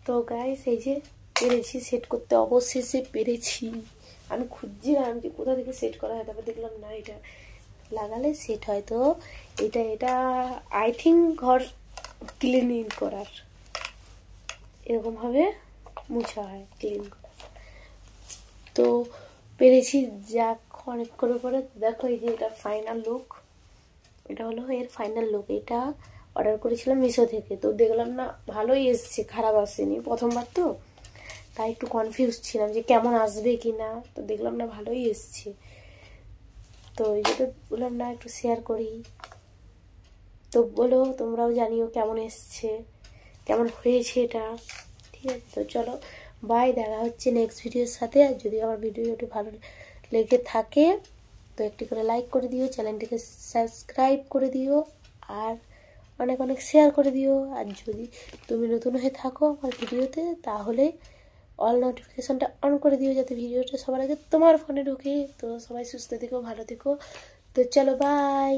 তো গাইস এই যে পেরেছি সেট করতে, অবশেষে পেরেছি। আমি খুঁজছিলাম যে কোথা থেকে সেট করা হয়, তারপর দেখলাম না এটা লাগালে সেট হয়। তো এটা আই থিঙ্ক ঘর ক্লিনিং করার এরকমভাবে মুছা হয়, ক্লিন করা। তো পেরেছি, যাক অনেকক্ষণ পরে। দেখো এই যে এটা ফাইনাল লুক, এটা হলো এর ফাইনাল লুক। এটা অর্ডার করেছিলাম মিশো থেকে, তো দেখলাম না ভালোই এসছে, খারাপ আসেনি, প্রথমবার তো তাই একটু কনফিউজ ছিলাম যে কেমন আসবে কি না। তো দেখলাম না ভালোই এসছে, তো এই যেটা বললাম না একটু শেয়ার করি। তো বলো তোমরাও জানিও কেমন এসছে, কেমন হয়েছে এটা। ঠিক আছে, তো চলো বাই, দেখা হচ্ছে নেক্সট ভিডিওর সাথে। আর যদি আমার ভিডিওটি ভালো লেগে থাকে তো একটি করে লাইক করে দিও, চ্যানেলটিকে সাবস্ক্রাইব করে দিও, আর অনেক অনেক শেয়ার করে দিও। আর যদি তুমি নতুন হয়ে থাকো আমার ভিডিওতে, তাহলে অল নোটিফিকেশনটা অন করে দিও, যাতে ভিডিওটা সবার আগে তোমার ফোনে ঢোকে। তো সবাই সুস্থ থেকো, ভালো থেকো। তো চলো বাই।